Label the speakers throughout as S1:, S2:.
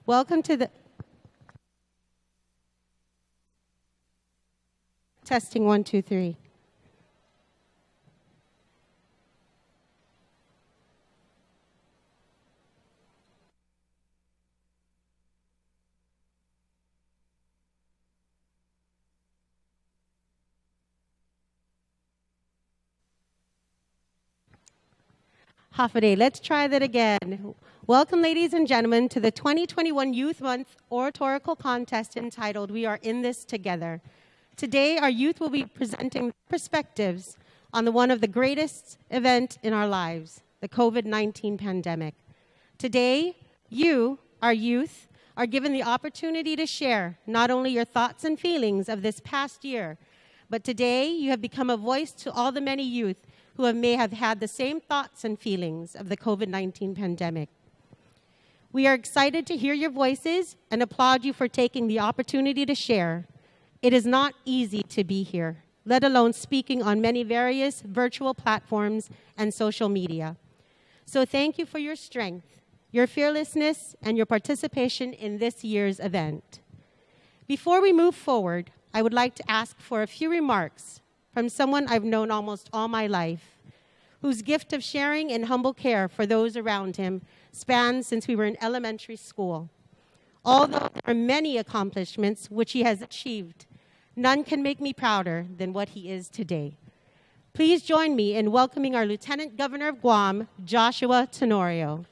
S1: Welcome to the... Testing 1, 2, 3. Half a day. Let's try that again. Welcome, ladies and gentlemen, to the 2021 Youth Month Oratorical Contest entitled We Are In This Together. Today, our youth will be presenting perspectives on one of the greatest events in our lives, the COVID-19 pandemic. Today, you, our youth, are given the opportunity to share not only your thoughts and feelings of this past year, but today you have become a voice to all the many youth who may have had the same thoughts and feelings of the COVID-19 pandemic. We are excited to hear your voices and applaud you for taking the opportunity to share. It is not easy to be here, let alone speaking on many various virtual platforms and social media. So thank you for your strength, your fearlessness, and your participation in this year's event. Before we move forward, I would like to ask for a few remarks from someone I've known almost all my life, whose gift of sharing and humble care for those around him spans since we were in elementary school. Although there are many accomplishments which he has achieved, none can make me prouder than what he is today. Please join me in welcoming our Lieutenant Governor of Guam, Joshua Tenorio.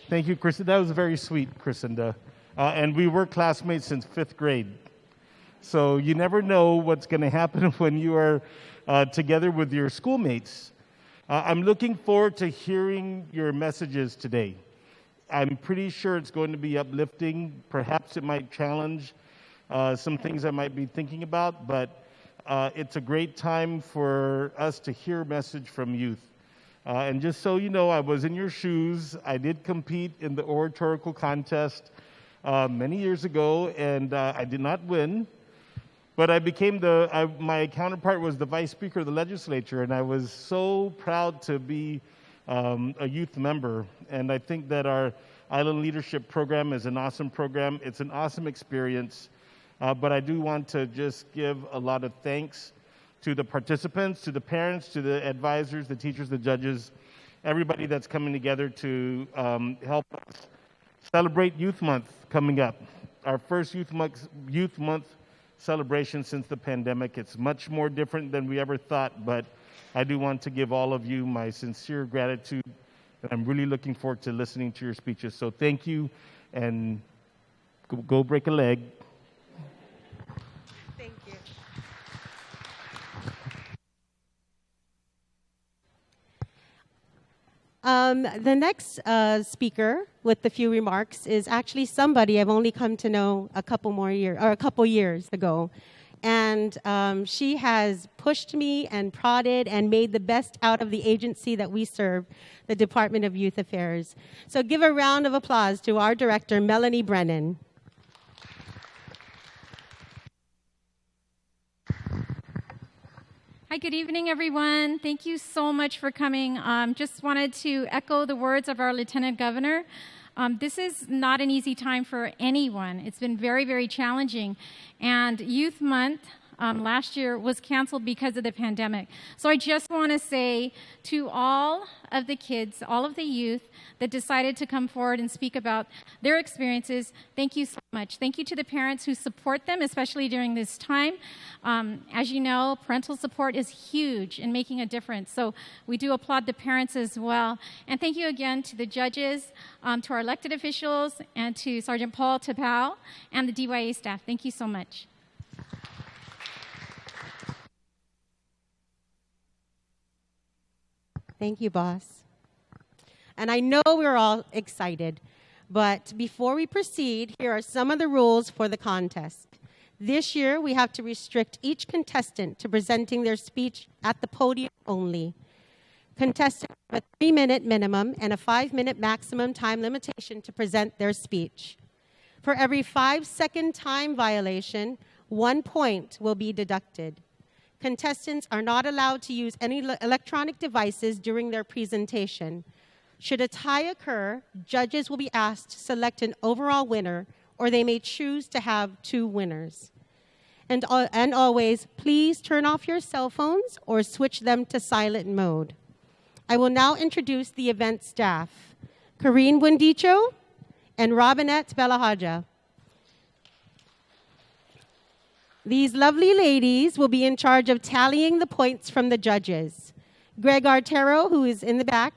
S2: Thank you, Kristen. That was very sweet, Christinda. And we were classmates since 5th grade. So you never know what's going to happen when you are together with your schoolmates. I'm looking forward to hearing your messages today. I'm pretty sure it's going to be uplifting. Perhaps it might challenge some things I might be thinking about, but it's a great time for us to hear a message from youth. And just so you know, I was in your shoes. I did compete in the oratorical contest many years ago, and I did not win. But I became my counterpart was the vice speaker of the legislature, and I was so proud to be a youth member. And I think that our Island Leadership Program is an awesome program. It's an awesome experience. But I do want to just give a lot of thanks to the participants, to the parents, to the advisors, the teachers, the judges, everybody that's coming together to help us celebrate Youth Month coming up. Our first Youth Month celebration since the pandemic. It's much more different than we ever thought, but I do want to give all of you my sincere gratitude, and I'm really looking forward to listening to your speeches. So thank you, and go break a leg.
S1: Thank you. The next speaker with the few remarks is actually somebody I've only come to know a couple years ago. And she has pushed me and prodded and made the best out of the agency that we serve, the Department of Youth Affairs. So give a round of applause to our director, Melanie Brennan.
S3: Hi, good evening, everyone. Thank you so much for coming. Just wanted to echo the words of our Lieutenant Governor. This is not an easy time for anyone. It's been very, very challenging. And Youth Month last year was canceled because of the pandemic. So I just want to say to all of the kids, all of the youth that decided to come forward and speak about their experiences, thank you so much. Thank you to the parents who support them, especially during this time. As you know, parental support is huge in making a difference. So we do applaud the parents as well. And thank you again to the judges, to our elected officials, and to Sergeant Paul Tapau and the DYA staff. Thank you so much.
S1: Thank you, boss. And I know we're all excited, but before we proceed, here are some of the rules for the contest. This year, we have to restrict each contestant to presenting their speech at the podium only. Contestants have a 3-minute minimum and a 5-minute maximum time limitation to present their speech. For every 5-second time violation, 1 point will be deducted. Contestants are not allowed to use any electronic devices during their presentation. Should a tie occur, judges will be asked to select an overall winner, or they may choose to have two winners. And always, please turn off your cell phones or switch them to silent mode. I will now introduce the event staff, Karine Bundicho and Robinette Belahaja. These lovely ladies will be in charge of tallying the points from the judges. Greg Artero, who is in the back,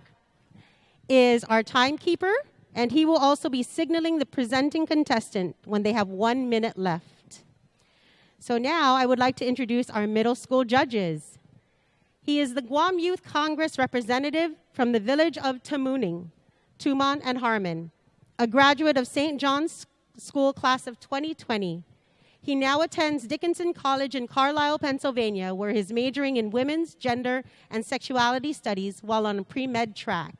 S1: is our timekeeper, and he will also be signaling the presenting contestant when they have 1 minute left. So now I would like to introduce our middle school judges. He is the Guam Youth Congress representative from the village of Tamuning, Tumon and Harmon, a graduate of St. John's School class of 2020. He now attends Dickinson College in Carlisle, Pennsylvania, where he's majoring in women's, gender, and sexuality studies while on a pre-med track.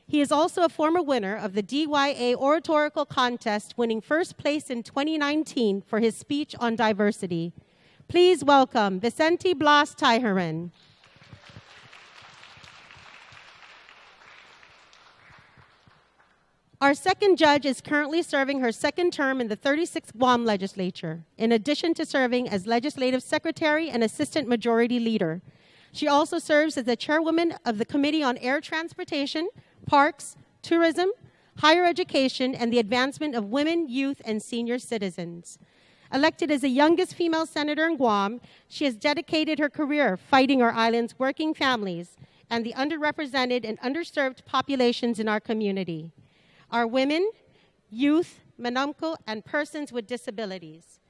S1: He is also a former winner of the DYA Oratorical Contest, winning first place in 2019 for his speech on diversity. Please welcome Vicente Blas Tyheran. Our second judge is currently serving her second term in the 36th Guam legislature, in addition to serving as legislative secretary and assistant majority leader. She also serves as the chairwoman of the Committee on Air Transportation, Parks, Tourism, Higher Education, and the Advancement of Women, Youth, and Senior Citizens. Elected as the youngest female senator in Guam, she has dedicated her career fighting our island's working families and the underrepresented and underserved populations in our community. Our women, youth, manumko, and persons with disabilities.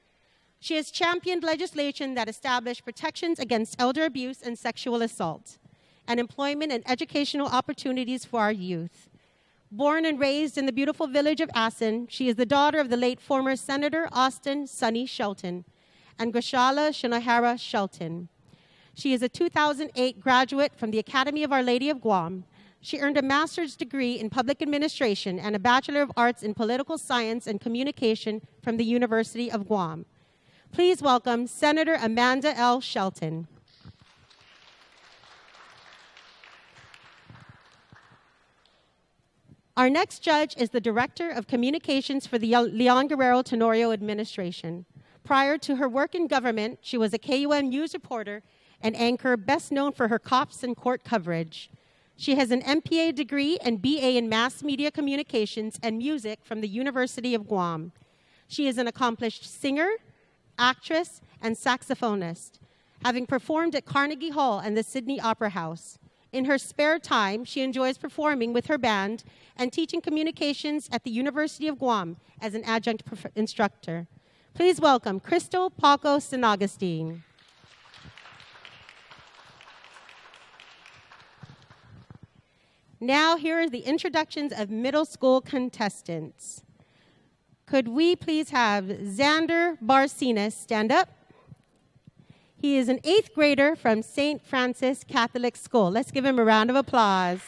S1: She has championed legislation that established protections against elder abuse and sexual assault, and employment and educational opportunities for our youth. Born and raised in the beautiful village of Asin, she is the daughter of the late former Senator Austin Sonny Shelton and Grishala Shinohara Shelton. She is a 2008 graduate from the Academy of Our Lady of Guam. She earned a master's degree in public administration and a Bachelor of Arts in political science and communication from the University of Guam. Please welcome Senator Amanda L. Shelton. Our next judge is the Director of Communications for the Leon Guerrero Tenorio administration. Prior to her work in government, she was a KUM news reporter and anchor best known for her cops and court coverage. She has an MPA degree and BA in Mass Media Communications and Music from the University of Guam. She is an accomplished singer, actress, and saxophonist, having performed at Carnegie Hall and the Sydney Opera House. In her spare time, she enjoys performing with her band and teaching communications at the University of Guam as an adjunct instructor. Please welcome Crystal Paco Sinagastine. Now, here are the introductions of middle school contestants. Could we please have Xander Barcenas stand up? He is an 8th grader from St. Francis Catholic School. Let's give him a round of applause.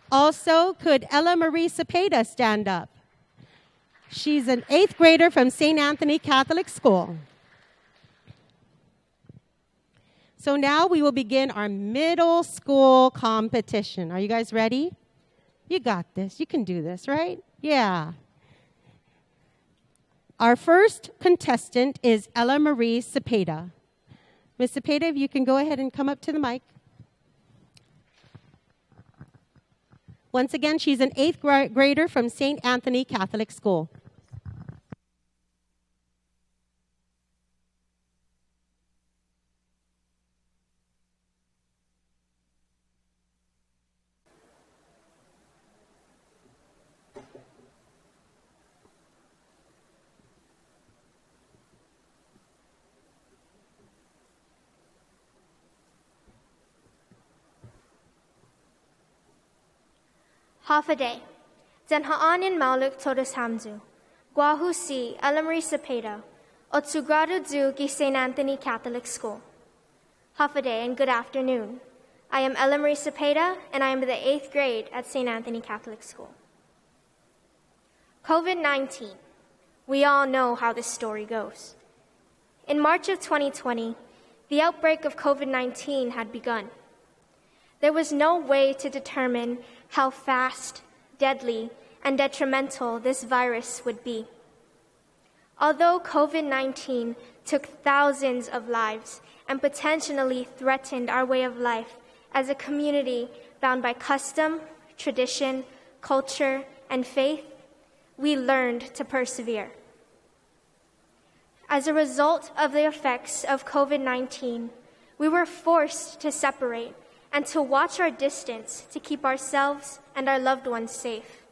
S1: Also, could Ella Marie Cepeda stand up? She's an 8th grader from St. Anthony Catholic School. So now we will begin our middle school competition. Are you guys ready? You got this. You can do this, right? Yeah. Our first contestant is Ella Marie Cepeda. Ms. Cepeda, if you can go ahead and come up to the mic. Once again, she's an 8th grader from St. Anthony Catholic School.
S4: Half a day. Den haanin mauluk todos hamzu. Guahu si Elamri Cepeda. Otsugrado du gi St. Anthony Catholic School. Half a day and good afternoon. I am Elamri Cepeda and I am the 8th grade at St. Anthony Catholic School. COVID-19. We all know how this story goes. In March of 2020, the the outbreak of COVID-19 had begun. There was no way to determine how fast, deadly, and detrimental this virus would be. Although COVID-19 took thousands of lives and potentially threatened our way of life as a community bound by custom, tradition, culture, and faith, we learned to persevere. As a result of the effects of COVID-19, we were forced to separate and to watch our distance to keep ourselves and our loved ones safe.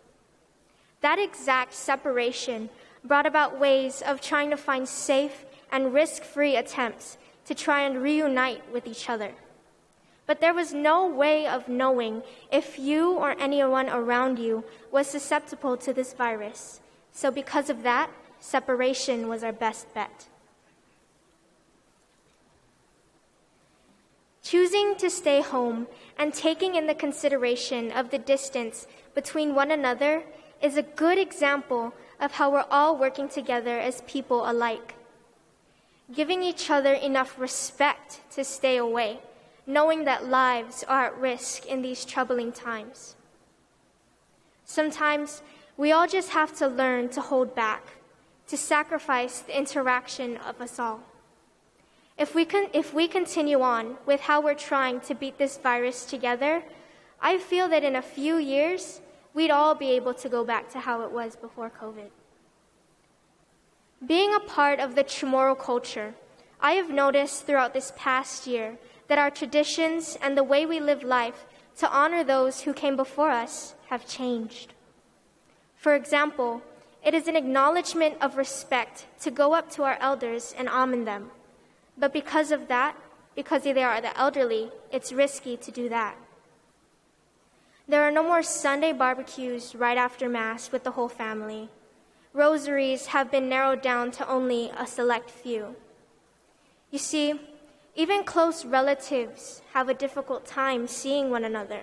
S4: That exact separation brought about ways of trying to find safe and risk-free attempts to try and reunite with each other. But there was no way of knowing if you or anyone around you was susceptible to this virus. So because of that, separation was our best bet. Choosing to stay home and taking in the consideration of the distance between one another is a good example of how we're all working together as people alike. Giving each other enough respect to stay away, knowing that lives are at risk in these troubling times. Sometimes we all just have to learn to hold back, to sacrifice the interaction of us all. If we continue on with how we're trying to beat this virus together, I feel that in a few years, we'd all be able to go back to how it was before COVID. Being a part of the Chamorro culture, I have noticed throughout this past year that our traditions and the way we live life to honor those who came before us have changed. For example, it is an acknowledgement of respect to go up to our elders and amen them. But because of that, because they are the elderly, it's risky to do that. There are no more Sunday barbecues right after Mass with the whole family. Rosaries have been narrowed down to only a select few. You see, even close relatives have a difficult time seeing one another.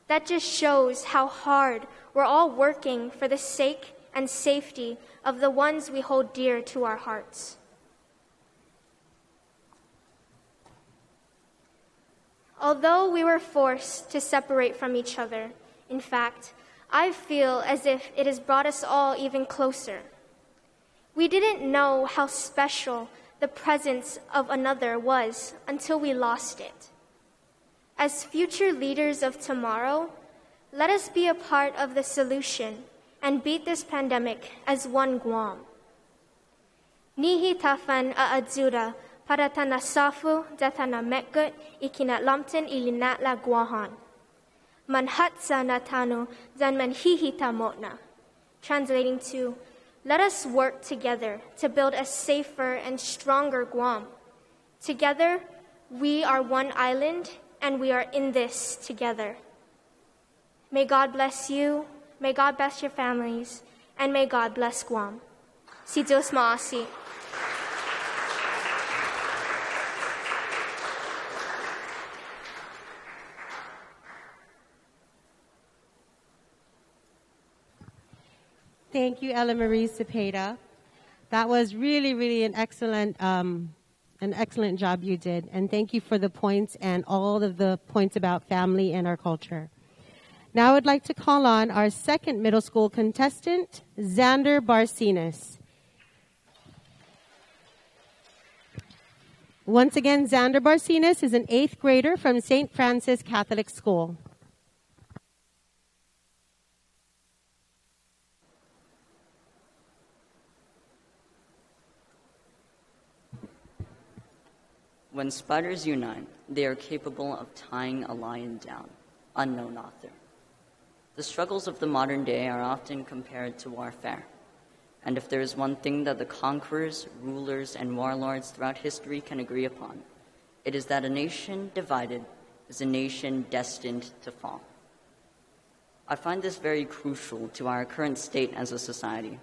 S4: That just shows how hard we're all working for the sake and safety of the ones we hold dear to our hearts. Although we were forced to separate from each other, in fact, I feel as if it has brought us all even closer. We didn't know how special the presence of another was until we lost it. As future leaders of tomorrow, let us be a part of the solution and beat this pandemic as one Guam. Nihi tafan aadzura para tanasafu datana mekut ikinatlamten ilinat la guahan. Manhatsa natanu zan manhihita motna. Translating to, let us work together to build a safer and stronger Guam. Together, we are one island, and we are in this together. May God bless you, may God bless your families, and may God bless Guam. Si Dios maasi.
S1: Thank you, Ella Marie Cepeda. That was really an excellent job you did. And thank you for the points and all of the points about family and our culture. Now I would like to call on our second middle school contestant, Xander Barcenas. Once again, Xander Barcenas is an 8th grader from St. Francis Catholic School.
S5: When spiders unite, they are capable of tying a lion down. Unknown author. The struggles of the modern day are often compared to warfare. And if there is one thing that the conquerors, rulers, and warlords throughout history can agree upon, it is that a nation divided is a nation destined to fall. I find this very crucial to our current state as a society.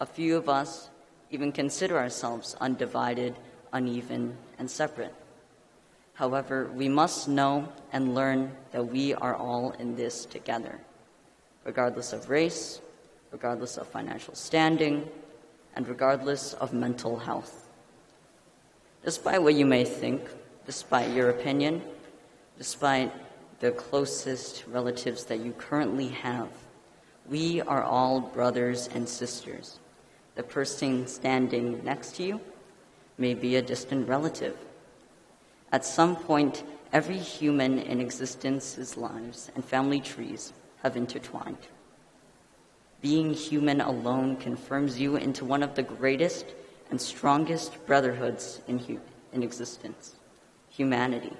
S5: A few of us even consider ourselves undivided, uneven, and separate. However, we must know and learn that we are all in this together, regardless of race, regardless of financial standing, and regardless of mental health. Despite what you may think, despite your opinion, despite the closest relatives that you currently have, we are all brothers and sisters. The person standing next to you may be a distant relative. At some point, every human in existence's lives and family trees have intertwined. Being human alone confirms you into one of the greatest and strongest brotherhoods in existence, humanity.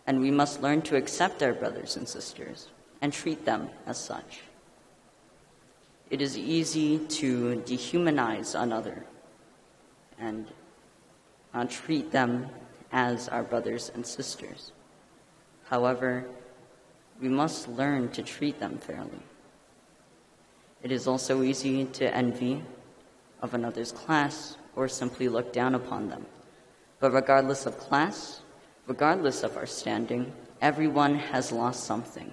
S5: And we must learn to accept our brothers and sisters and treat them as such. It is easy to dehumanize another and treat them as our brothers and sisters. However, we must learn to treat them fairly. It is also easy to envy of another's class or simply look down upon them. But regardless of class, regardless of our standing, everyone has lost something.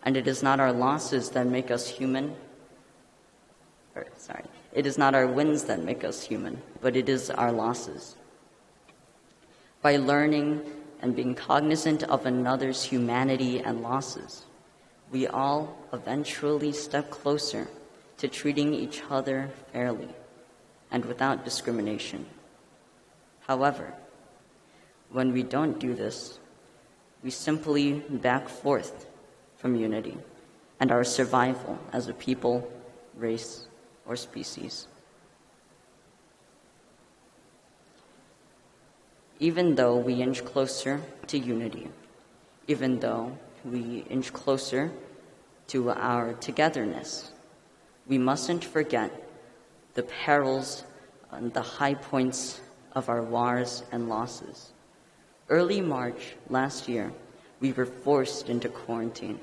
S5: And it is not our losses that make us human. It is not our wins that make us human, but it is our losses. By learning and being cognizant of another's humanity and losses, we all eventually step closer to treating each other fairly and without discrimination. However, when we don't do this, we simply back forth from unity and our survival as a people, race, or species. Even though we inch closer to unity, even though we inch closer to our togetherness, we mustn't forget the perils and the high points of our wars and losses. Early March last year, we were forced into quarantine.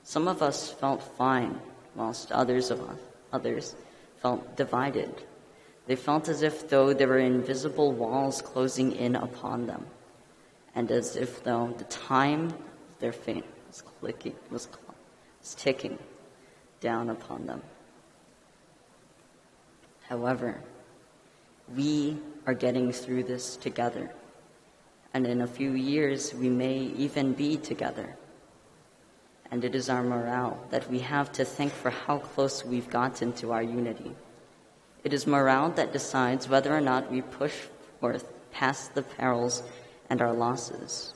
S5: Some of us felt fine, whilst others felt divided. They felt as if though there were invisible walls closing in upon them, and as if though the time of their fate was ticking down upon them. However, we are getting through this together, and in a few years we may even be together. And it is our morale that we have to thank for how close we've gotten to our unity. It is morale that decides whether or not we push forth past the perils and our losses,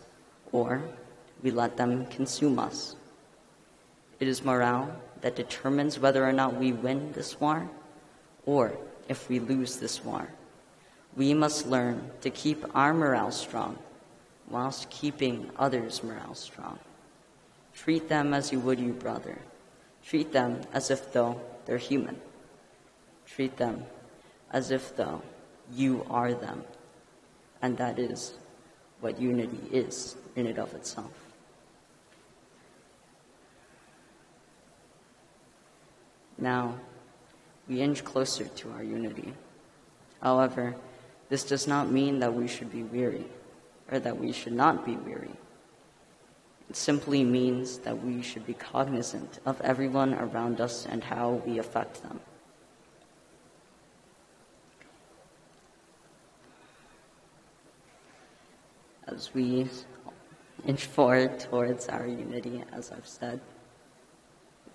S5: or we let them consume us. It is morale that determines whether or not we win this war, or if we lose this war. We must learn to keep our morale strong, whilst keeping others' morale strong. Treat them as you would your brother. Treat them as if though they're human. Treat them as if though you are them. And that is what unity is in and of itself. Now, we inch closer to our unity. However, this does not mean that we should be weary, or that we should not be weary. It simply means that we should be cognizant of everyone around us and how we affect them. As we inch forward towards our unity, as I've said,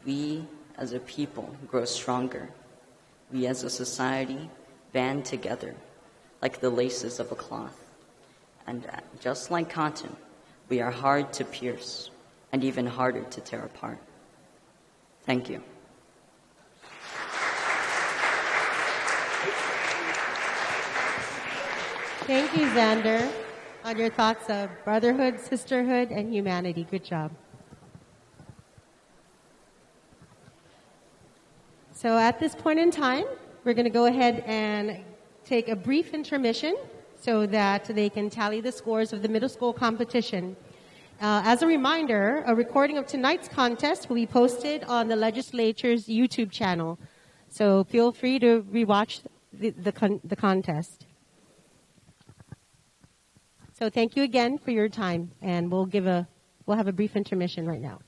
S5: we as a people grow stronger. We as a society band together like the laces of a cloth. And just like cotton, we are hard to pierce and even harder to tear apart. Thank you.
S1: Thank you, Xander, on your thoughts of brotherhood, sisterhood, and humanity. Good job. So at this point in time, we're going to go ahead and take a brief intermission so that they can tally the scores of the middle school competition. As a reminder, a recording of tonight's contest will be posted on the legislature's YouTube channel. So feel free to rewatch the contest. So thank you again for your time, and we'll have a brief intermission right now.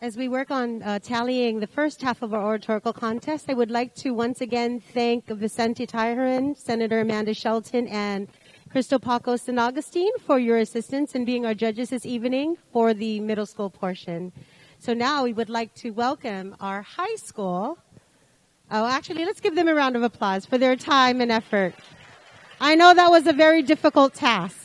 S1: As we work on tallying the first half of our oratorical contest, I would like to once again thank Vicente Tyron, Senator Amanda Shelton, and Crystal Paco San Augustine for your assistance in being our judges this evening for the middle school portion. So now we would like to welcome our high school. Oh, actually, let's give them a round of applause for their time and effort. I know that was a very difficult task.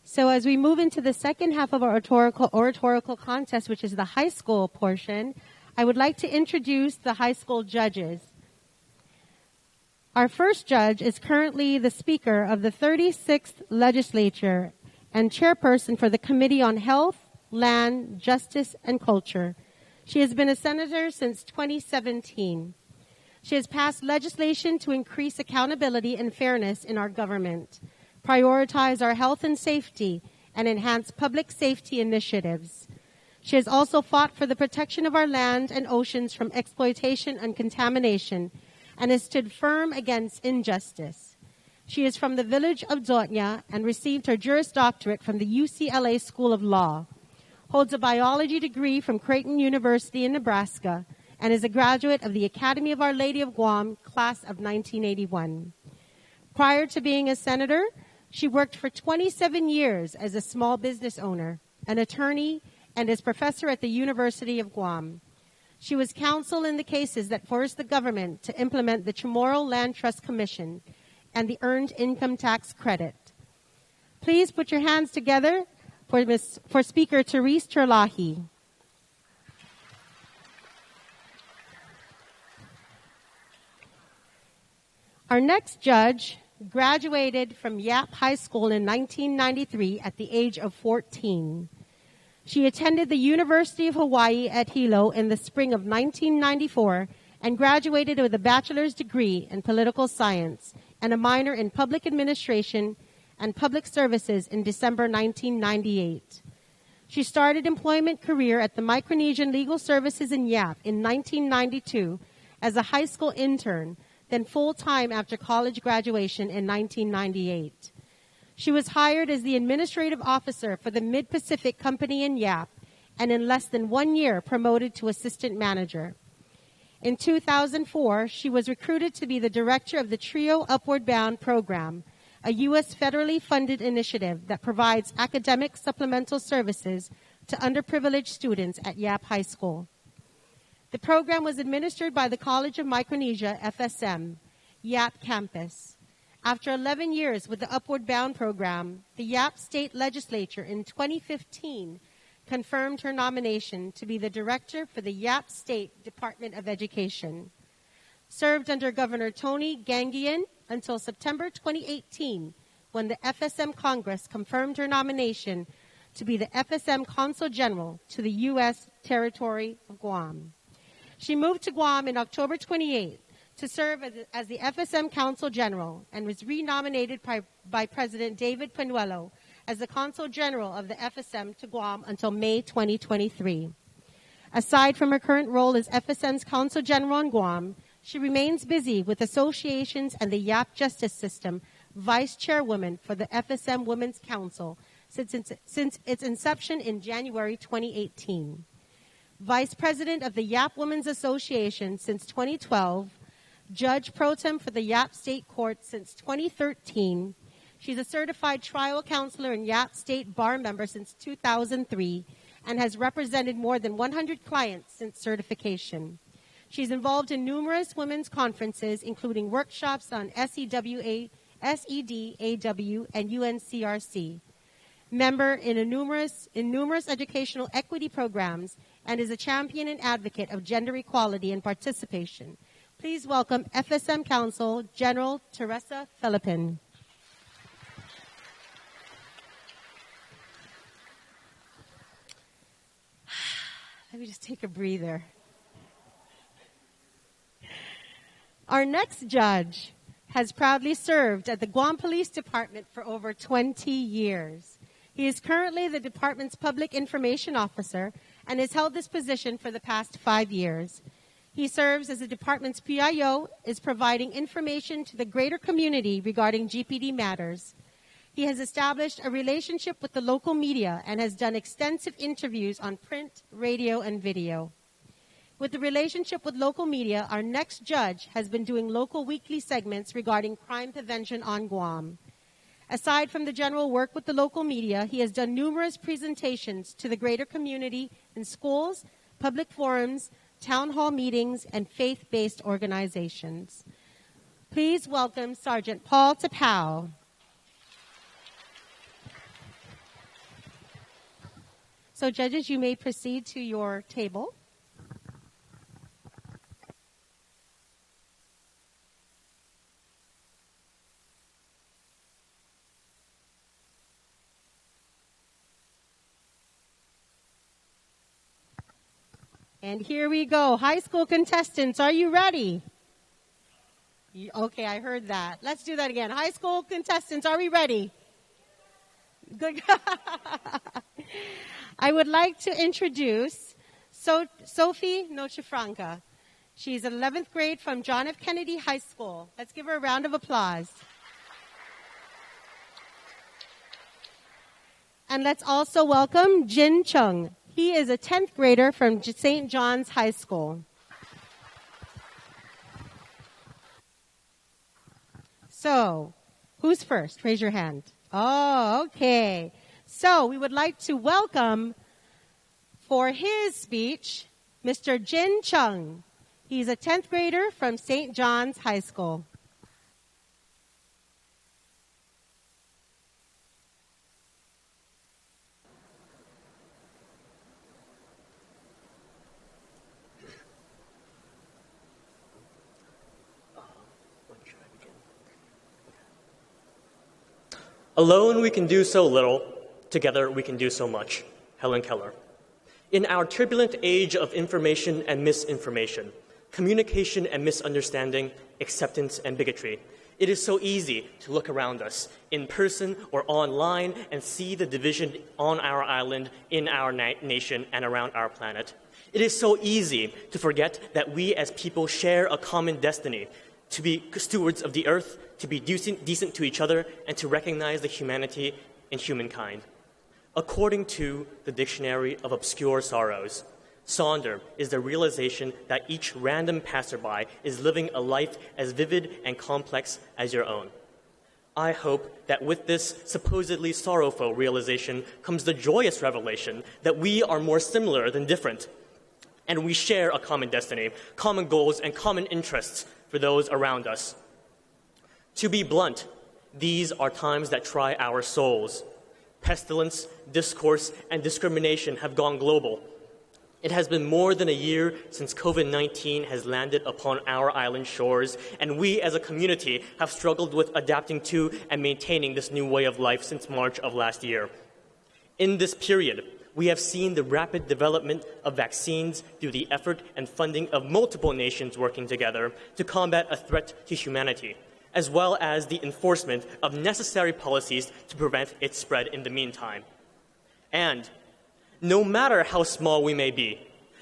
S1: So as we move into the second half of our oratorical contest, which is the high school portion, I would like to introduce the high school judges. Our first judge is currently the Speaker of the 36th Legislature and Chairperson for the Committee on Health, Land, Justice, and Culture. She has been a senator since 2017. She has passed legislation to increase accountability and fairness in our government, prioritize our health and safety, and enhance public safety initiatives. She has also fought for the protection of our land and oceans from exploitation and contamination, and has stood firm against injustice. She is from the village of Dzotnya and received her Juris Doctorate from the UCLA School of Law, holds a biology degree from Creighton University in Nebraska, and is a graduate of the Academy of Our Lady of Guam, class of 1981. Prior to being a senator, she worked for 27 years as a small business owner, an attorney, and as professor at the University of Guam. She was counsel in the cases that forced the government to implement the Chamorro Land Trust Commission and the Earned Income Tax Credit. Please put your hands together for Speaker Therese Terlahi. Our next judge graduated from Yap High School in 1993 at the age of 14. She attended the University of Hawaii at Hilo in the spring of 1994 and graduated with a bachelor's degree in political science and a minor in public administration and public services in December 1998. She started employment career at the Micronesian Legal Services in Yap in 1992 as a high school intern, then full-time after college graduation in 1998. She was hired as the administrative officer for the Mid-Pacific Company in Yap, and in less than 1 year promoted to assistant manager. In 2004, she was recruited to be the director of the TRIO Upward Bound program, a U.S. federally funded initiative that provides academic supplemental services to underprivileged students at Yap High School. The program was administered by the College of Micronesia, FSM, Yap campus. After 11 years with the Upward Bound program, the Yap State Legislature in 2015 confirmed her nomination to be the director for the Yap State Department of Education. Served under Governor Tony Gangian until September 2018, when the FSM Congress confirmed her nomination to be the FSM Consul General to the U.S. territory of Guam. She moved to Guam in October 28 to serve as the FSM Consul General and was renominated by President David Panuelo as the Consul General of the FSM to Guam until May 2023. Aside from her current role as FSM's Consul General in Guam, She remains busy with associations and the Yap Justice System, Vice Chairwoman for the FSM Women's Council since its inception in January 2018. Vice President of the Yap Women's Association since 2012, Judge Pro Tem for the Yap State Court since 2013. She's a certified trial counselor and Yap State Bar member since 2003 and has represented more than 100 clients since certification. She's involved in numerous women's conferences, including workshops on SEDAW, and UNCRC. Member in numerous educational equity programs, and is a champion and advocate of gender equality and participation. Please welcome FSM Counsel General Teresa Philippin. Let me just take a breather. Our next judge has proudly served at the Guam Police Department for over 20 years. He is currently the department's public information officer and has held this position for the past 5 years. He serves as the department's PIO, is providing information to the greater community regarding GPD matters. He has established a relationship with the local media and has done extensive interviews on print, radio, and video. With the relationship with local media, our next judge has been doing local weekly segments regarding crime prevention on Guam. Aside from the general work with the local media, he has done numerous presentations to the greater community in schools, public forums, town hall meetings, and faith-based organizations. Please welcome Sergeant Paul Tapau. So, judges, you may proceed to your table. And here we go. High school contestants, are you ready? Okay, I heard that. Let's do that again. High school contestants, are we ready? Good. I would like to introduce Sophie Nochefranca. She's 11th grade from John F. Kennedy High School. Let's give her a round of applause. And let's also welcome Jin Chung. He is a 10th grader from St. John's High School. So, who's first? Raise your hand. Oh, okay. So, we would like to welcome, for his speech, Mr. Jin Chung. He's a 10th grader from St. John's High School.
S6: Alone we can do so little, together we can do so much. Helen Keller. In our turbulent age of information and misinformation, communication and misunderstanding, acceptance and bigotry, it is so easy to look around us, in person or online, and see the division on our island, in our nation, and around our planet. It is so easy to forget that we as people share a common destiny, to be stewards of the earth, to be decent to each other, and to recognize the humanity in humankind. According to the Dictionary of Obscure Sorrows, Sonder is the realization that each random passerby is living a life as vivid and complex as your own. I hope that with this supposedly sorrowful realization comes the joyous revelation that we are more similar than different, and we share a common destiny, common goals, and common interests for those around us. To be blunt, these are times that try our souls. Pestilence, discourse, and discrimination have gone global. It has been more than a year since COVID-19 has landed upon our island shores, and we as a community have struggled with adapting to and maintaining this new way of life since March of last year. In this period, we have seen the rapid development of vaccines through the effort and funding of multiple nations working together to combat a threat to humanity, as well as the enforcement of necessary policies to prevent its spread in the meantime. And no matter how small we may be,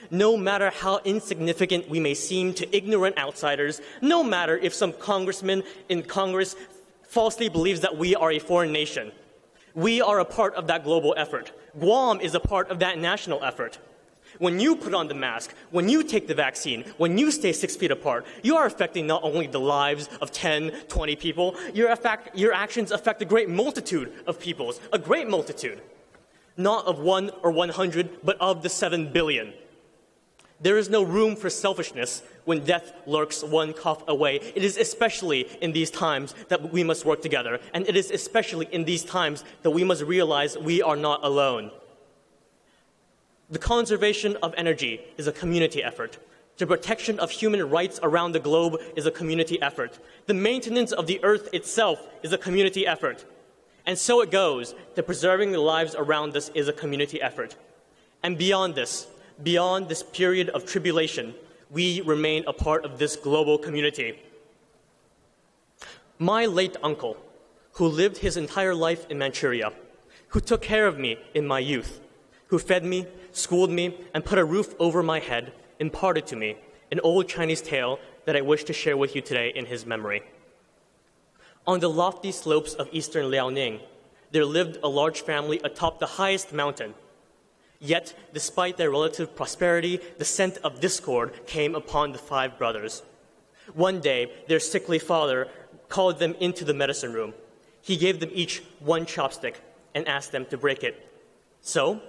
S6: No matter how insignificant we may seem to ignorant outsiders, no matter if some congressman in Congress falsely believes that we are a foreign nation, we are a part of that global effort. Guam is a part of that national effort. When you put on the mask, when you take the vaccine, when you stay 6 feet apart, you are affecting not only the lives of 10, 20 people, your actions affect a great multitude of peoples, a great multitude. Not of 1 or 100, but of the 7 billion. There is no room for selfishness when death lurks one cough away. It is especially in these times that we must work together, and it is especially in these times that we must realize we are not alone. The conservation of energy is a community effort. The protection of human rights around the globe is a community effort. The maintenance of the earth itself is a community effort. And so it goes that preserving the lives around us is a community effort. And beyond this period of tribulation, we remain a part of this global community. My late uncle, who lived his entire life in Manchuria, who took care of me in my youth, who fed me, schooled me, and put a roof over my head, imparted to me an old Chinese tale that I wish to share with you today in his memory. On the lofty slopes of eastern Liaoning, there lived a large family atop the highest mountain. Yet, despite their relative prosperity, the scent of discord came upon the 5 brothers. One day, their sickly father called them into the medicine room. He gave them each 1 chopstick and asked them to break it. So,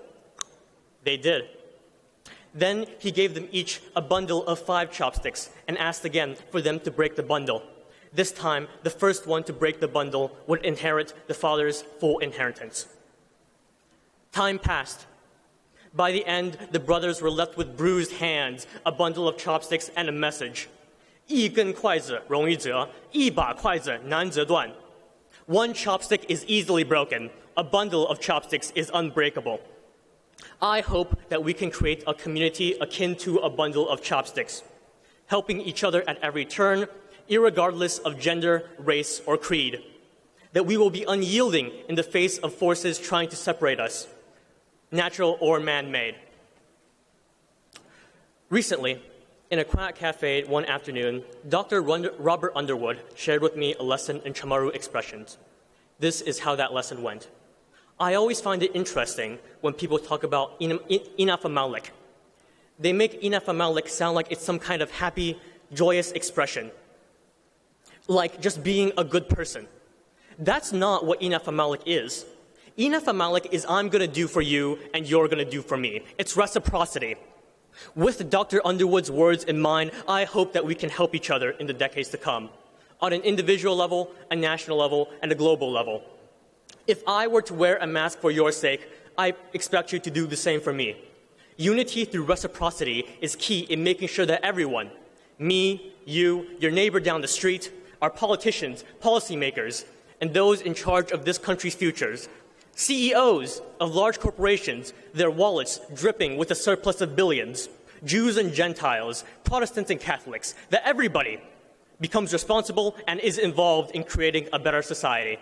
S6: they did. Then he gave them each a bundle of 5 chopsticks and asked again for them to break the bundle. This time, the first one to break the bundle would inherit the father's full inheritance. Time passed. By the end, the brothers were left with bruised hands, a bundle of chopsticks, and a message. 一根筷子容易折，一把筷子难折断. One chopstick is easily broken. A bundle of chopsticks is unbreakable. I hope that we can create a community akin to a bundle of chopsticks, helping each other at every turn, irregardless of gender, race, or creed. That we will be unyielding in the face of forces trying to separate us, natural or man-made. Recently, in a quiet cafe one afternoon, Dr. Robert Underwood shared with me a lesson in Chamorro expressions. This is how that lesson went. I always find it interesting when people talk about inafamalik. They make inafamalik sound like it's some kind of happy, joyous expression, like just being a good person. That's not what inafamalik is. Inafamalik is I'm going to do for you and you're going to do for me. It's reciprocity. With Dr. Underwood's words in mind, I hope that we can help each other in the decades to come, on an individual level, a national level, and a global level. If I were to wear a mask for your sake, I expect you to do the same for me. Unity through reciprocity is key in making sure that everyone, me, you, your neighbor down the street, our politicians, policymakers, and those in charge of this country's futures, CEOs of large corporations, their wallets dripping with a surplus of billions, Jews and Gentiles, Protestants and Catholics, that everybody becomes responsible and is involved in creating a better society.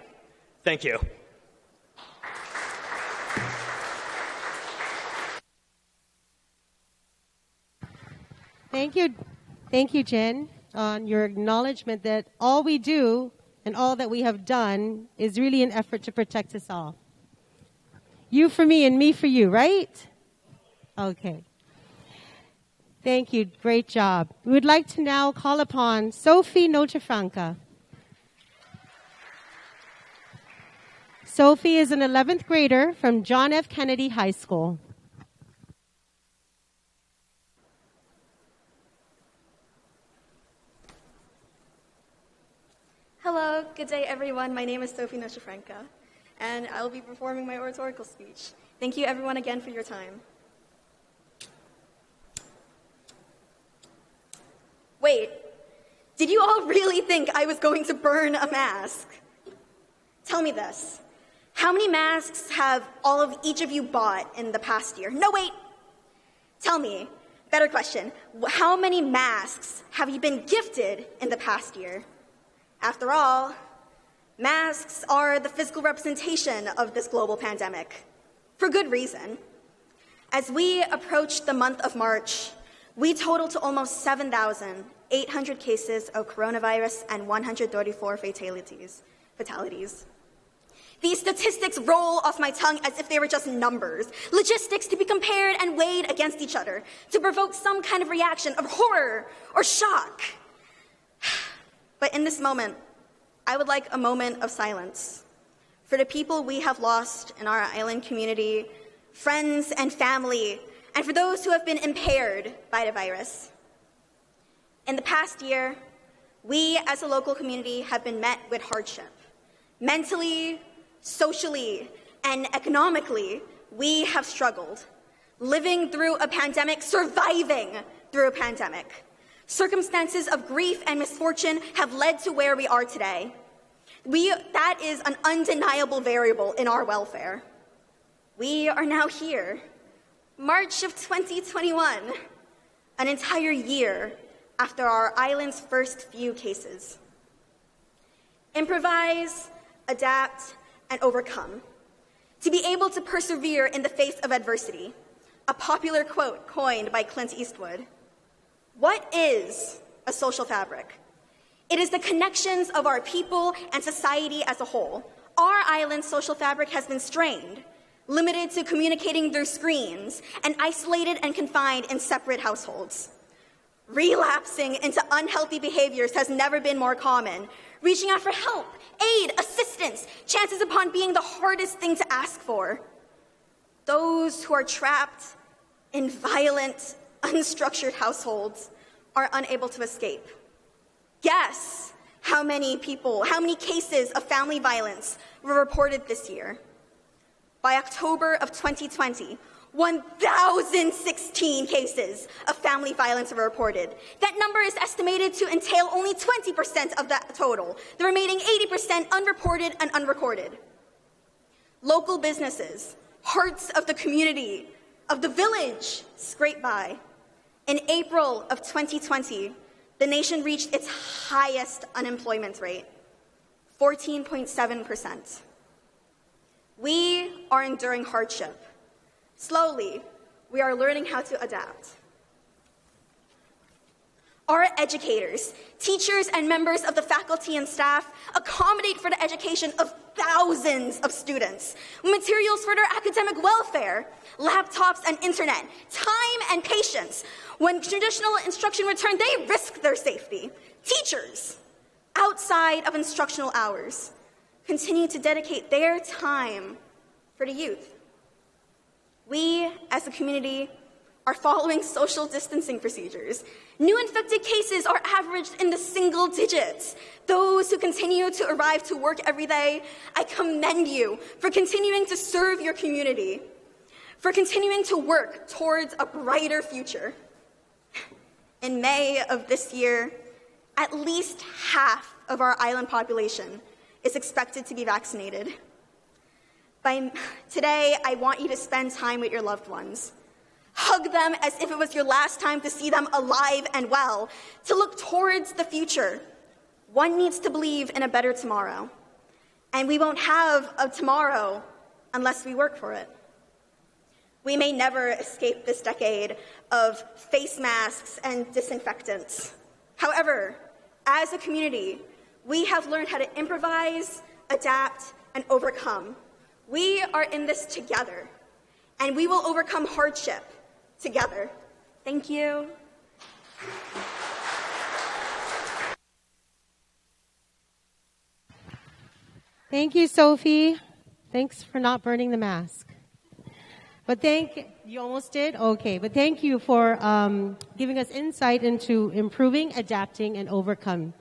S6: Thank you.
S1: Thank you, Jin, on your acknowledgement that all we do and all that we have done is really an effort to protect us all. You for me and me for you, right? Okay. Thank you. Great job. We would like to now call upon Sophie Nochefranca. Sophie is an 11th grader from John F. Kennedy High School.
S7: Hello, good day everyone. My name is Sophie Nochefranca, and I will be performing my oratorical speech. Thank you everyone again for your time. Wait, did you all really think I was going to burn a mask? Tell me this. How many masks have all of each of you bought in the past year? No, wait. Tell me, better question. How many masks have you been gifted in the past year? After all, masks are the physical representation of this global pandemic, for good reason. As we approach the month of March, we total to almost 7,800 cases of coronavirus and 134 fatalities. These statistics roll off my tongue as if they were just numbers, logistics to be compared and weighed against each other to provoke some kind of reaction of horror or shock. But in this moment, I would like a moment of silence for the people we have lost in our island community, friends and family, and for those who have been impaired by the virus. In the past year, we as a local community have been met with hardship. Mentally, socially, and economically, we have struggled, living through a pandemic, surviving through a pandemic. Circumstances of grief and misfortune have led to where we are today. That is an undeniable variable in our welfare. We are now here, March of 2021, an entire year after our island's first few cases. Improvise, adapt, and overcome. To be able to persevere in the face of adversity, a popular quote coined by Clint Eastwood. What is a social fabric? It is the connections of our people and society as a whole. Our island's social fabric has been strained, limited to communicating through screens, and isolated and confined in separate households. Relapsing into unhealthy behaviors has never been more common. Reaching out for help, aid, assistance, chances upon being the hardest thing to ask for. Those who are trapped in violent, unstructured households are unable to escape. Guess how many cases of family violence were reported this year? By October of 2020, 1,016 cases of family violence were reported. That number is estimated to entail only 20% of that total, the remaining 80% unreported and unrecorded. Local businesses, hearts of the community, of the village, scraped by. In April of 2020, the nation reached its highest unemployment rate, 14.7%. We are enduring hardship. Slowly, we are learning how to adapt. Our educators, teachers, and members of the faculty and staff accommodate for the education of thousands of students, materials for their academic welfare, laptops and internet, time and patience. When traditional instruction returned, they risked their safety. Teachers, outside of instructional hours, continue to dedicate their time for the youth. We, as a community, are following social distancing procedures. New infected cases are averaged in the single digits. Those who continue to arrive to work every day, I commend you for continuing to serve your community, for continuing to work towards a brighter future. In May of this year, at least half of our island population is expected to be vaccinated. By today, I want you to spend time with your loved ones. Hug them as if it was your last time to see them alive and well, to look towards the future. One needs to believe in a better tomorrow, and we won't have a tomorrow unless we work for it. We may never escape this decade of face masks and disinfectants. However, as a community, we have learned how to improvise, adapt, and overcome. We are in this together, and we will overcome hardship together. Thank you.
S1: Thank you, Sophie. Thanks for not burning the mask. But you almost did? Okay. But thank you for giving us insight into improving, adapting, and overcome.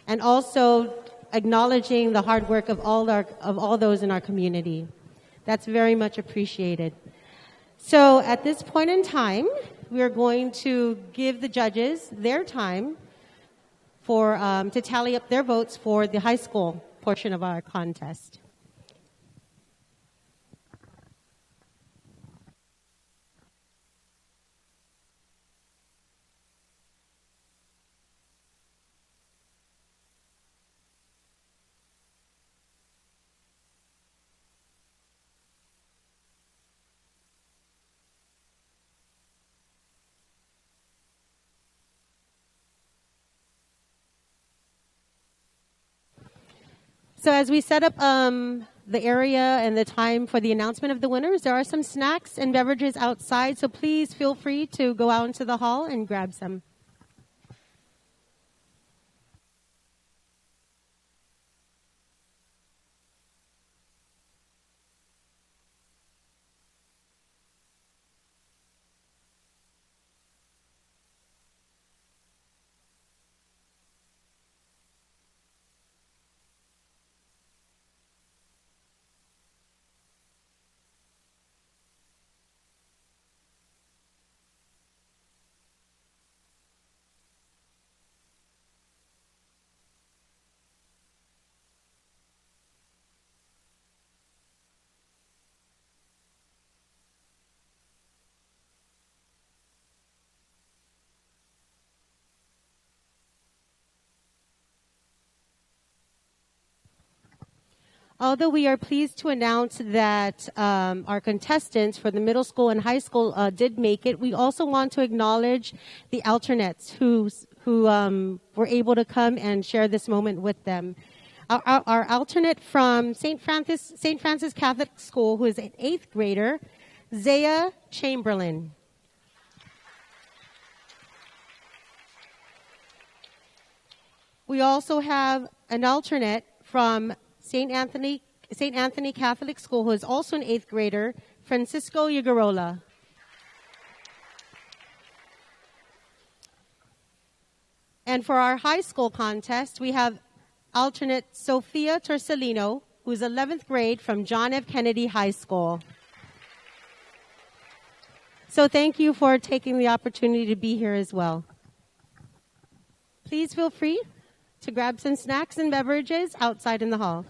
S1: And also acknowledging the hard work of all those in our community. That's very much appreciated. So at this point in time, we are going to give the judges their time to tally up their votes for the high school portion of our contest. So as we set up the area and the time for the announcement of the winners, there are some snacks and beverages outside, so please feel free to go out into the hall and grab some. Although we are pleased to announce that our contestants for the middle school and high school did make it, we also want to acknowledge the alternates who were able to come and share this moment with them. Our alternate from St. Francis Catholic School, who is an 8th grader, Zaya Chamberlain. We also have an alternate from St. Anthony Catholic School, who is also an 8th grader, Francisco Yagarola. And for our high school contest, we have alternate Sophia Torcelino, who is 11th grade from John F. Kennedy High School. So thank you for taking the opportunity to be here as well. Please feel free to grab some snacks and beverages outside in the hall.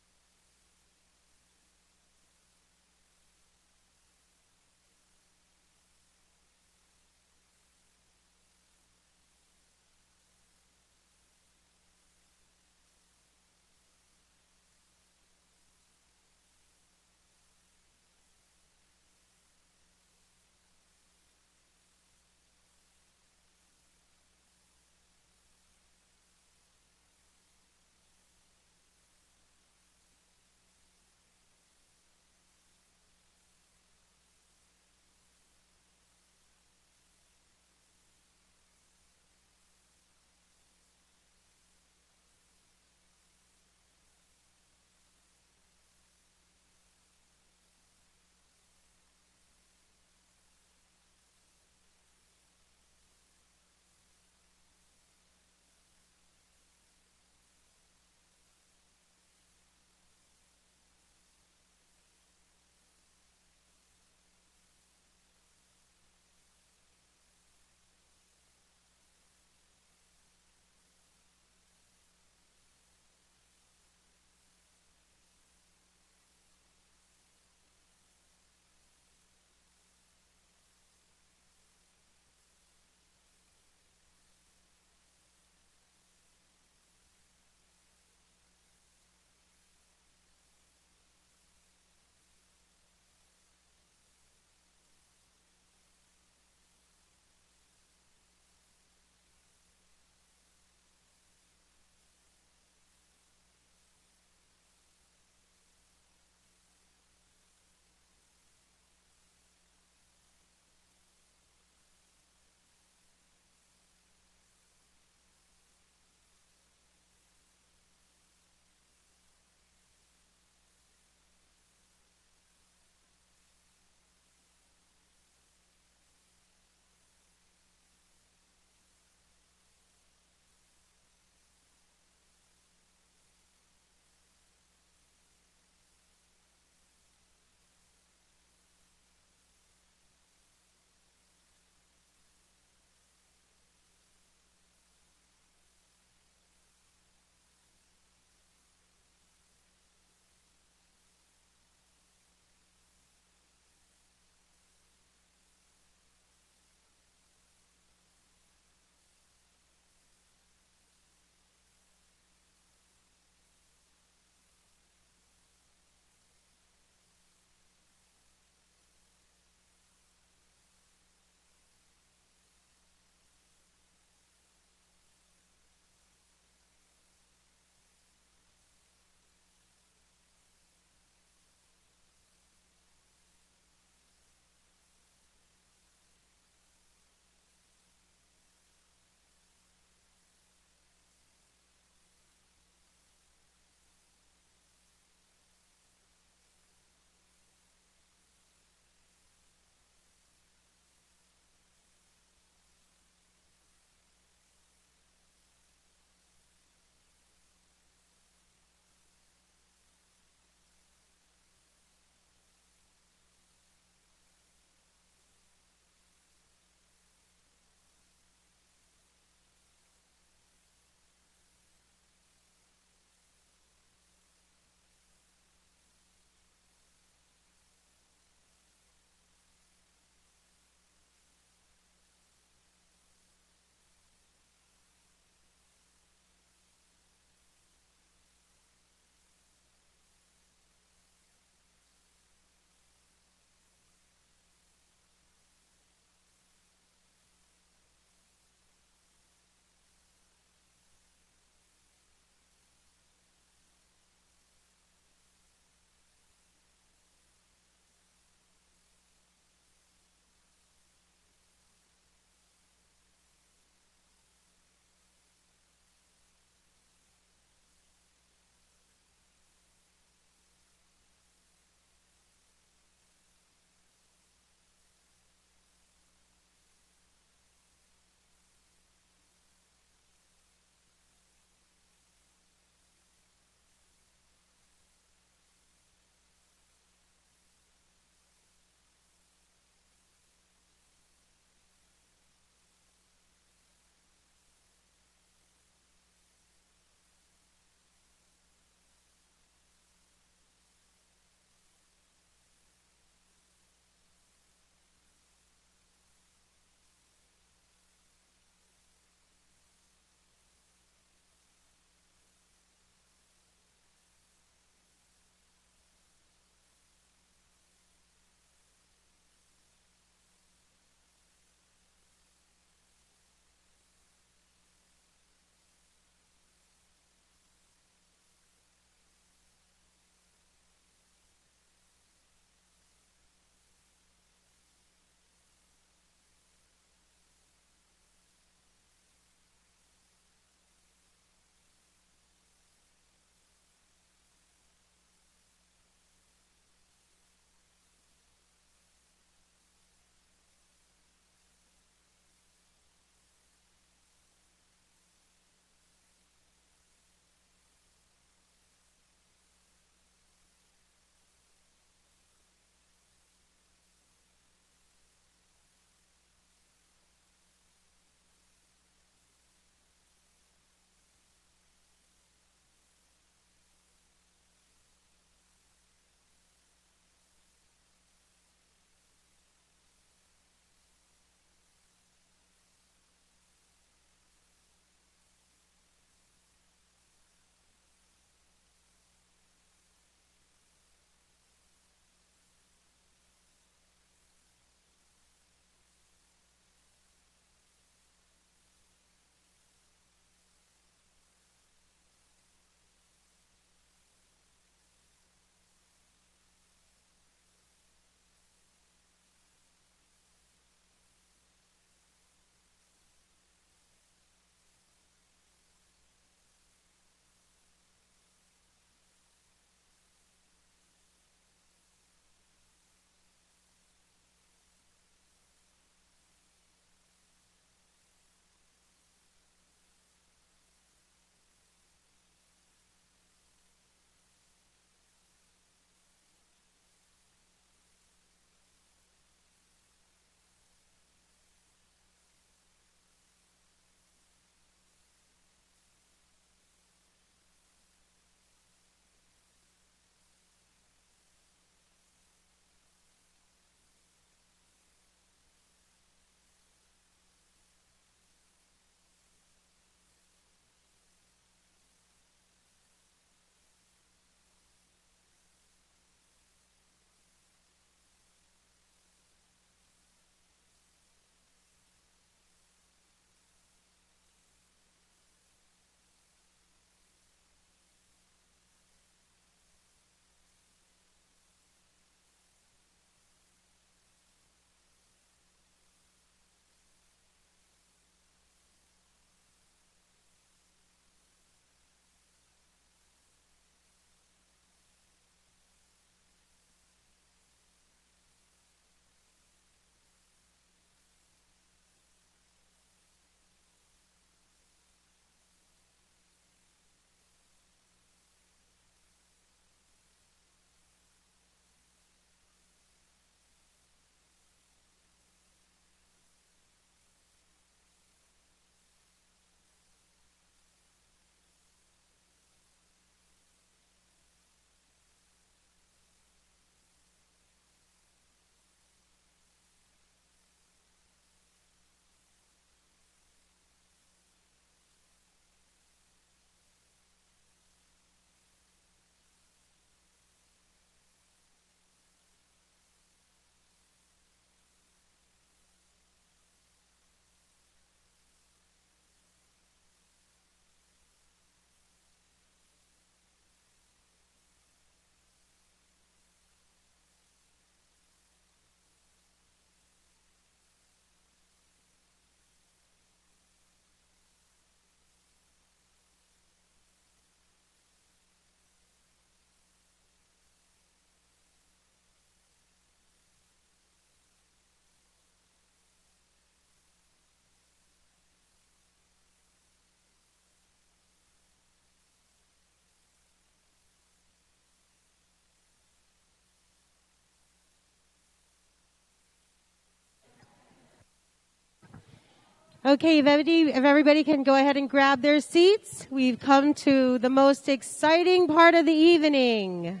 S1: Okay, if everybody can go ahead and grab their seats, we've come to the most exciting part of the evening.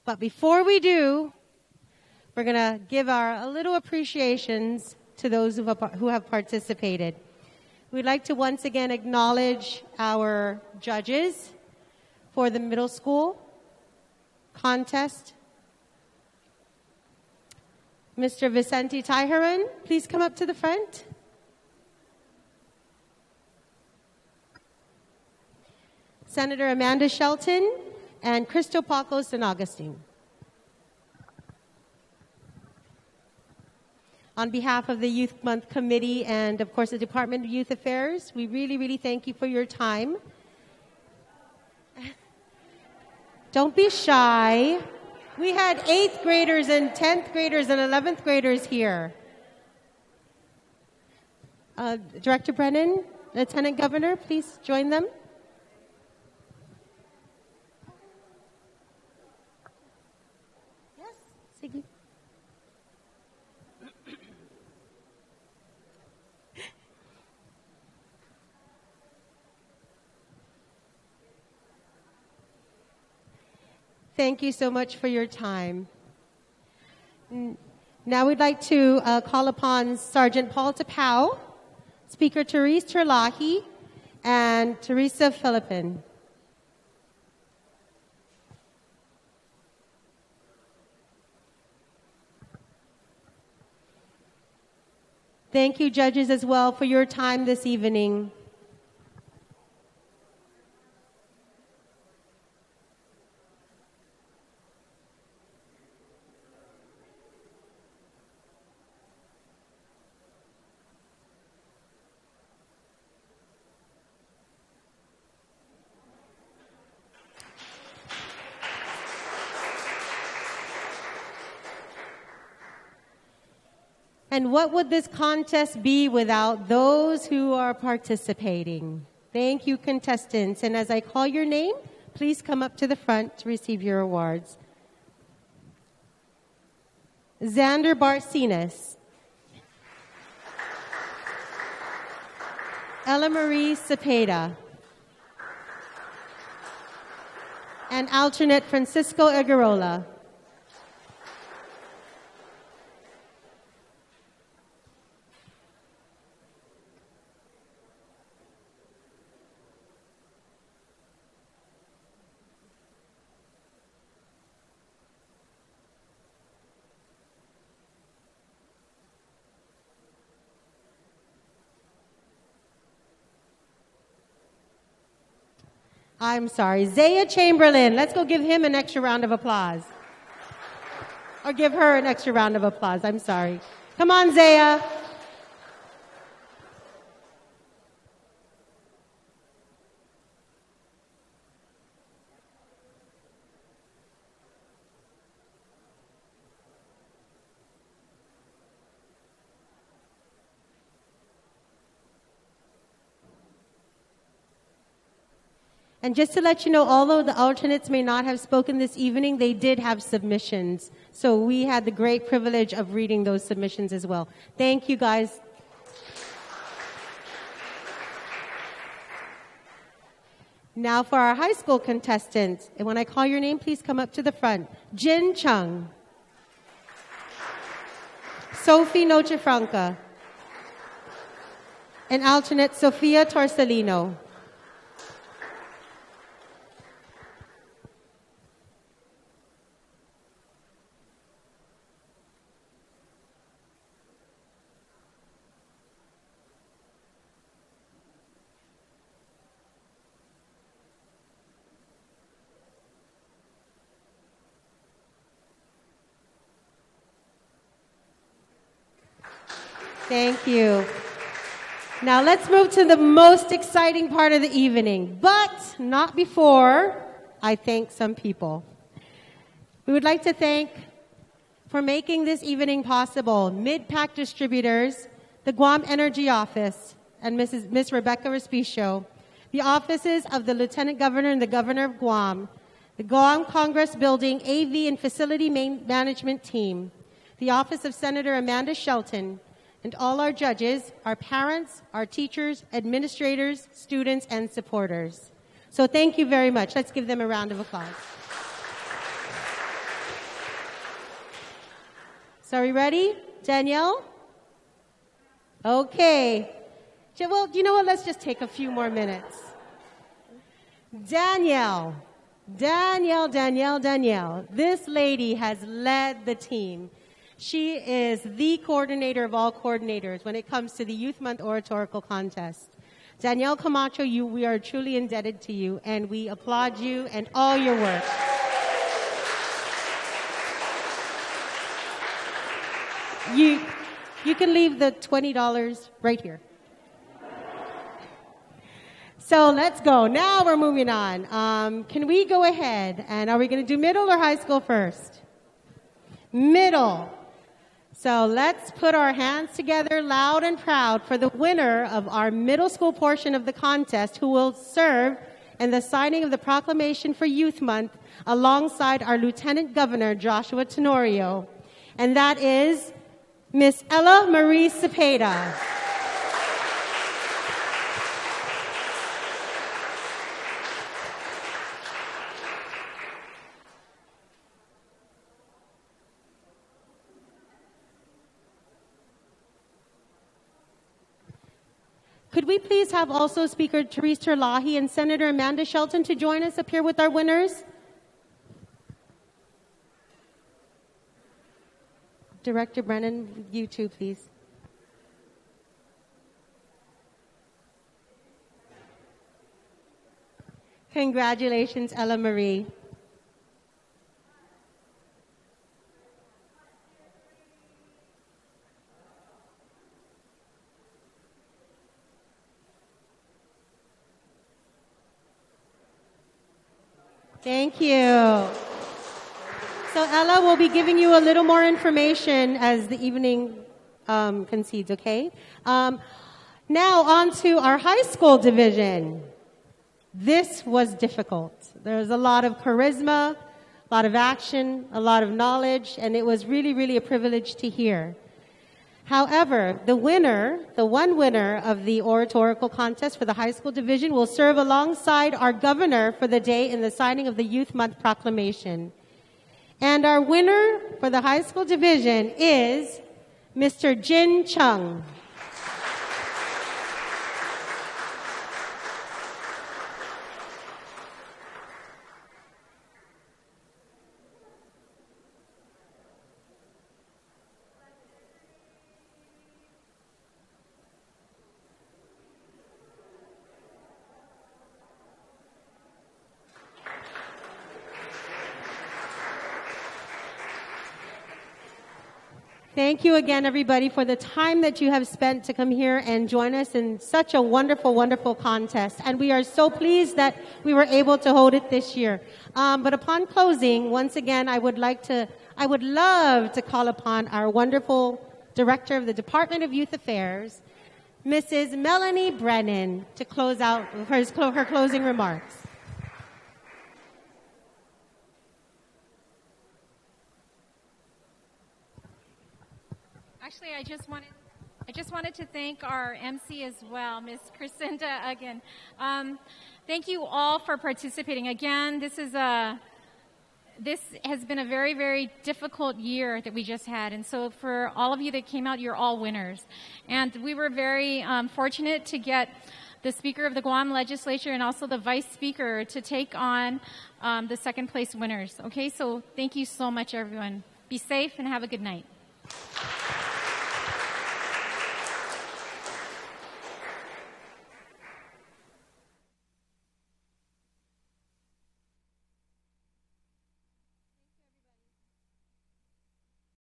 S1: But before we do, we're going to give a little appreciations to those who have participated. We'd like to once again acknowledge our judges for the middle school contest. Mr. Vicente Tyheran, please come up to the front. Senator Amanda Shelton and Cristo Paco San Agustin. On behalf of the Youth Month Committee and, of course, the Department of Youth Affairs, we really, really thank you for your time. Don't be shy. We had 8th graders and 10th graders and 11th graders here. Director Brennan, Lieutenant Governor, please join them. Yes, Siggy. Thank you so much for your time. Now we'd like to call upon Sergeant Paul Tapau, Speaker Therese Terlahi, and Teresa Philippin. Thank you, judges, as well, for your time this evening. And what would this contest be without those who are participating? Thank you, contestants. And as I call your name, please come up to the front to receive your awards. Xander Barcenas. Ella Marie Cepeda. And alternate Francisco Egarola. I'm sorry, Zaya Chamberlain. Let's go give him an extra round of applause. Or give her an extra round of applause. I'm sorry. Come on, Zaya. And just to let you know, although the alternates may not have spoken this evening, they did have submissions. So we had the great privilege of reading those submissions as well. Thank you, guys. Now for our high school contestants. And when I call your name, please come up to the front. Jin Chung. Sophie Nochefranca. And alternate Sofia Torcelino. Thank you. Now let's move to the most exciting part of the evening, but not before I thank some people. We would like to thank, for making this evening possible, Mid-Pack Distributors, the Guam Energy Office, and Miss Rebecca Respicio, the offices of the Lieutenant Governor and the Governor of Guam, the Guam Congress Building AV and Facility Management Team, the office of Senator Amanda Shelton, and all our judges, our parents, our teachers, administrators, students, and supporters. So thank you very much. Let's give them a round of applause. So are we ready? Danielle? Okay. Well, you know what? Let's just take a few more minutes. Danielle. This lady has led the team. She is the coordinator of all coordinators when it comes to the Youth Month Oratorical Contest. Danielle Camacho, we are truly indebted to you, and we applaud you and all your work. You can leave the $20 right here. So let's go. Now we're moving on. Can we go ahead? And are we going to do middle or high school first? Middle. So let's put our hands together loud and proud for the winner of our middle school portion of the contest, who will serve in the signing of the proclamation for Youth Month alongside our Lieutenant Governor, Joshua Tenorio. And that is Miss Ella Marie Cepeda. Could we please have also Speaker Therese Terlahi and Senator Amanda Shelton to join us up here with our winners? Director Brennan, you too, please. Congratulations, Ella Marie. Thank you. So Ella will be giving you a little more information as the evening concedes, okay? Now on to our high school division. This was difficult. There was a lot of charisma, a lot of action, a lot of knowledge, and it was really, really a privilege to hear. However, the one winner of the oratorical contest for the high school division will serve alongside our governor for the day in the signing of the Youth Month proclamation. And our winner for the high school division is Mr. Jin Chung. Thank you again, everybody, for the time that you have spent to come here and join us in such a wonderful, wonderful contest. And we are so pleased that we were able to hold it this year. But upon closing, once again, I would love to call upon our wonderful Director of the Department of Youth Affairs, Mrs. Melanie Brennan, to close out her closing remarks.
S3: Actually, I just wanted to thank our MC as well, Miss Crescenta, again. Thank you all for participating. Again, this has been a very, very difficult year that we just had. And so for all of you that came out, you're all winners. And we were very fortunate to get the Speaker of the Guam Legislature and also the Vice Speaker to take on the second place winners. Okay, so thank you so much, everyone. Be safe and have a good night.